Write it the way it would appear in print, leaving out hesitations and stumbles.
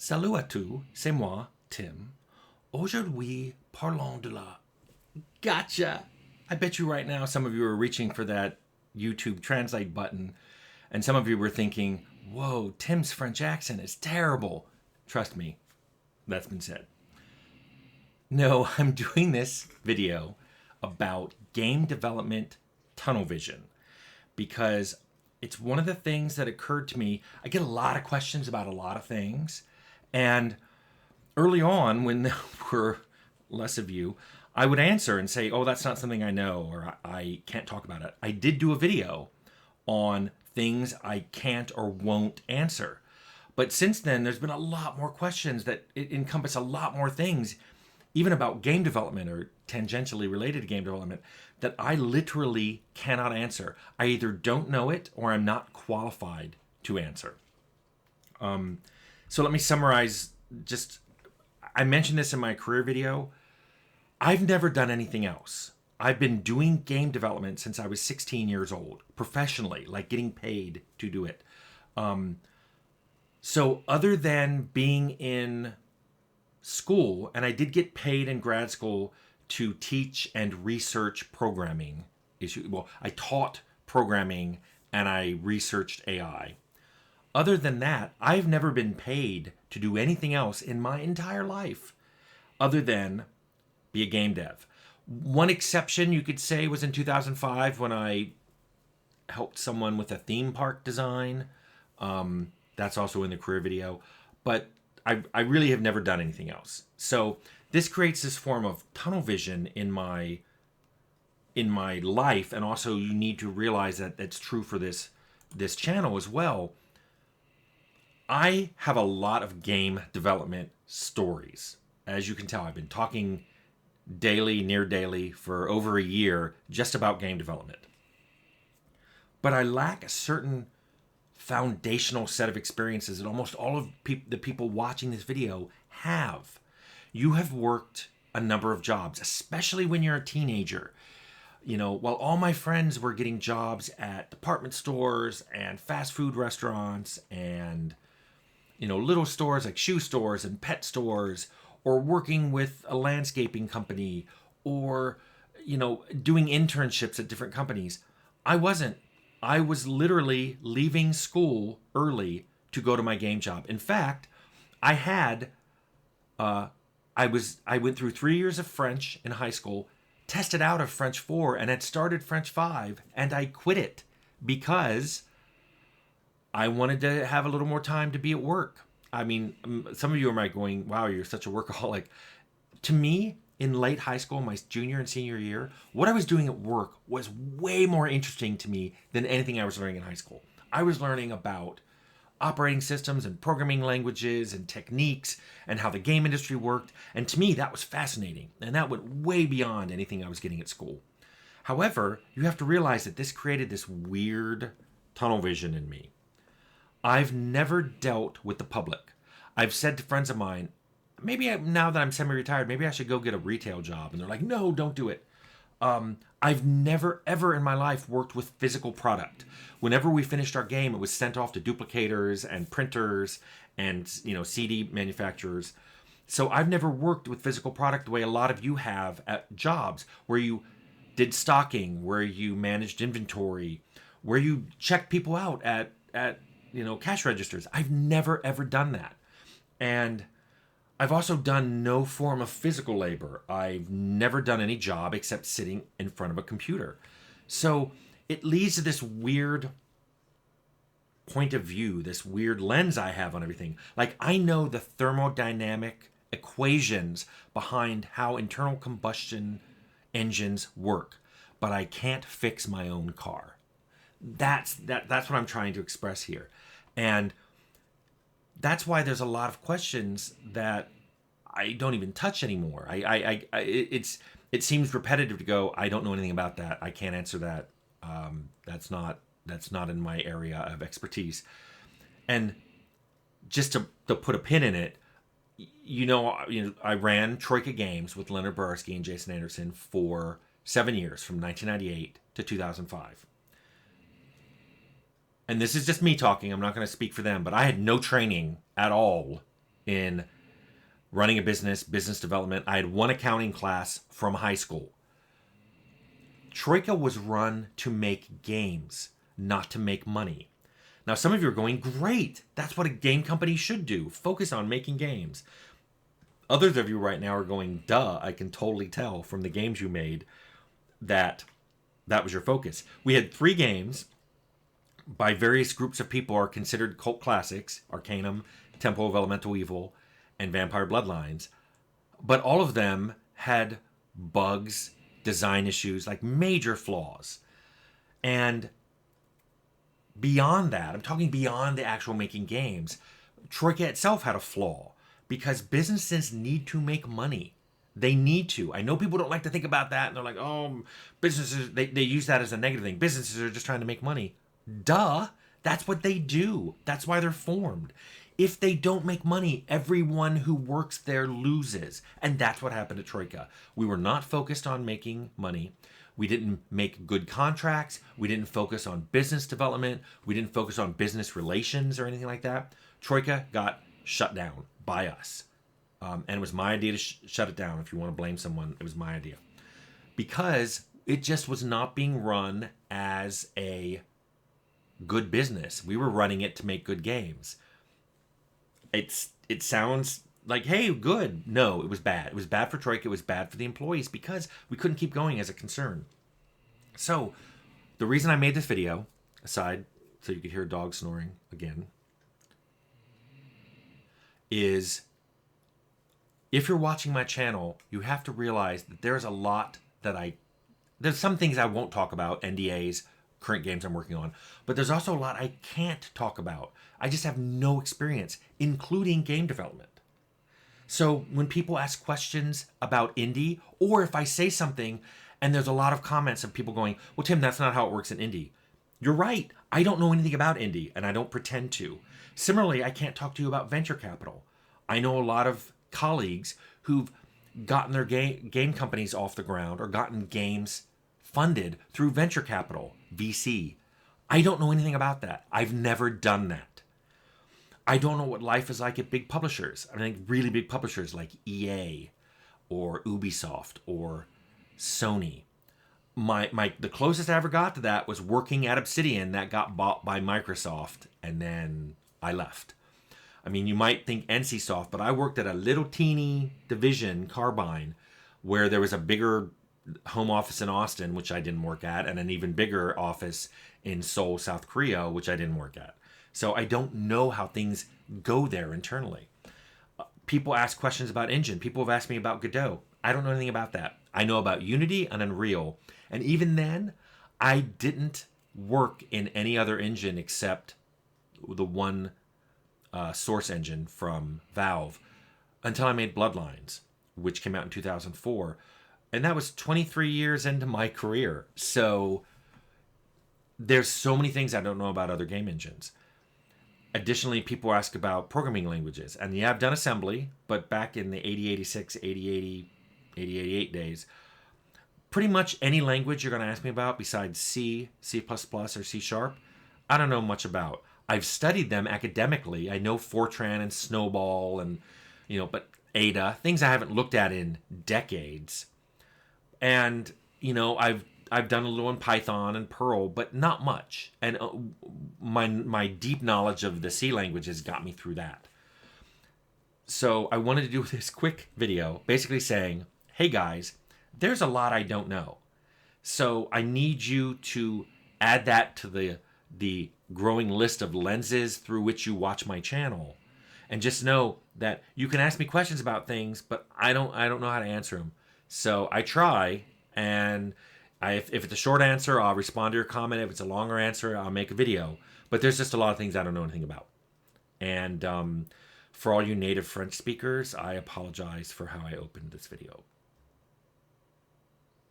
Salut à tous, c'est moi, Tim. Aujourd'hui, parlons de la... Gotcha! I bet you right now some of you are reaching for that YouTube translate button, and some of you were thinking, whoa, Tim's French accent is terrible. Trust me, that's been said. No, I'm doing this video about game development tunnel vision because it's one of the things that occurred to me. I get a lot of questions about a lot of things, and early on, when there were less of you, I would answer and say, oh, that's not something I know, or I can't talk about it. I did do a video on things I can't or won't answer. But since then, there's been a lot more questions that encompass a lot more things, even about game development or tangentially related to game development, that I literally cannot answer. I either don't know it or I'm not qualified to answer. So let me summarize. I mentioned this in my career video. I've never done anything else. I've been doing game development since I was 16 years old, professionally, like getting paid to do it. So other than being in school, and I did get paid in grad school to teach and research programming issues. Well, I taught programming and I researched AI. Other than that, I've never been paid to do anything else in my entire life other than be a game dev. One exception you could say was in 2005 when I helped someone with a theme park design. That's also in the career video. But I really have never done anything else. So this creates this form of tunnel vision in my life, and also you need to realize that that's true for this channel as well. I have a lot of game development stories. As you can tell, I've been talking daily, near daily, for over a year just about game development. But I lack a certain foundational set of experiences that almost all of the people watching this video have. You have worked a number of jobs, especially when you're a teenager. You know, while all my friends were getting jobs at department stores and fast food restaurants and, you know, little stores like shoe stores and pet stores, or working with a landscaping company, or, you know, doing internships at different companies, I wasn't. I was literally leaving school early to go to my game job. In fact, I went through 3 years of French in high school, tested out of French 4, and had started French 5, and I quit it because I wanted to have a little more time to be at work. I mean, some of you might going, wow, you're such a workaholic. To me, in late high school, my junior and senior year, what I was doing at work was way more interesting to me than anything I was learning in high school. I was learning about operating systems and programming languages and techniques and how the game industry worked. And to me, that was fascinating. And that went way beyond anything I was getting at school. However, you have to realize that this created this weird tunnel vision in me. I've never dealt with the public. I've said to friends of mine, now that I'm semi-retired, maybe I should go get a retail job. And they're like, no, don't do it. I've never, ever in my life worked with physical product. Whenever we finished our game, it was sent off to duplicators and printers and, you know, CD manufacturers. So I've never worked with physical product the way a lot of you have at jobs, where you did stocking, where you managed inventory, where you checked people out at you know, cash registers. I've never, ever done that. And I've also done no form of physical labor. I've never done any job except sitting in front of a computer. So it leads to this weird point of view, this weird lens I have on everything. Like, I know the thermodynamic equations behind how internal combustion engines work, but I can't fix my own car. That's what I'm trying to express here. And that's why there's a lot of questions that I don't even touch anymore. It seems repetitive to go, I don't know anything about that. I can't answer that. That's not in my area of expertise. And just to put a pin in it, you know, I ran Troika Games with Leonard Borarsky and Jason Anderson for 7 years, from 1998 to 2005. And this is just me talking. I'm not going to speak for them, but I had no training at all in running a business, business development. I had one accounting class from high school. Troika was run to make games, not to make money. Now, some of you are going, great, that's what a game company should do. Focus on making games. Others of you right now are going, duh, I can totally tell from the games you made that that was your focus. We had 3 games by various groups of people are considered cult classics: Arcanum, Temple of Elemental Evil, and Vampire Bloodlines. But all of them had bugs, design issues, like major flaws. And beyond that, I'm talking beyond the actual making games, Troika itself had a flaw because businesses need to make money. They need to. I know people don't like to think about that, and they're like, oh, businesses, they use that as a negative thing. Businesses are just trying to make money. Duh. That's what they do. That's why they're formed. If they don't make money, everyone who works there loses. And that's what happened at Troika. We were not focused on making money. We didn't make good contracts. We didn't focus on business development. We didn't focus on business relations or anything like that. Troika got shut down by us. And it was my idea to shut it down. If you want to blame someone, it was my idea. Because it just was not being run as a good business. We were running it to make good games. It sounds like, hey, good. No, it was bad. It was bad for Troika. It was bad for the employees because we couldn't keep going as a concern. So the reason I made this video, aside so you could hear a dog snoring again, is if you're watching my channel, you have to realize that there's a lot that there's some things I won't talk about, NDAs, current games I'm working on, but there's also a lot I can't talk about. I just have no experience, including game development. So when people ask questions about indie, or if I say something and there's a lot of comments of people going, well, Tim, that's not how it works in indie. You're right. I don't know anything about indie, and I don't pretend to. Similarly, I can't talk to you about venture capital. I know a lot of colleagues who've gotten their game companies off the ground or gotten games funded through venture capital, VC. I don't know anything about that. I've never done that. I don't know what life is like at big publishers. I mean, really big publishers like EA or Ubisoft or Sony. The closest I ever got to that was working at Obsidian that got bought by Microsoft, and then I left. I mean, you might think NCSoft, but I worked at a little teeny division, Carbine, where there was a bigger home office in Austin, which I didn't work at, and an even bigger office in Seoul, South Korea, which I didn't work at. So I don't know how things go there internally. People ask questions about engine. People have asked me about Godot. I don't know anything about that. I know about Unity and Unreal. And even then, I didn't work in any other engine except the one source engine from Valve until I made Bloodlines, which came out in 2004. And that was 23 years into my career. So there's so many things I don't know about other game engines. Additionally, people ask about programming languages. And yeah, I've done assembly, but back in the 8086, 8080, 8088 days, pretty much any language you're going to ask me about besides C, C++, or C#, I don't know much about. I've studied them academically. I know Fortran and Snowball and, but Ada, things I haven't looked at in decades. And, I've done a little in Python and Perl, but not much. And my deep knowledge of the C languages got me through that. So I wanted to do this quick video basically saying, hey guys, there's a lot I don't know. So I need you to add that to the growing list of lenses through which you watch my channel. And just know that you can ask me questions about things, but I don't know how to answer them. So I try, and if it's a short answer, I'll respond to your comment. If it's a longer answer, I'll make a video. But there's just a lot of things I don't know anything about. And for all you native French speakers, I apologize for how I opened this video.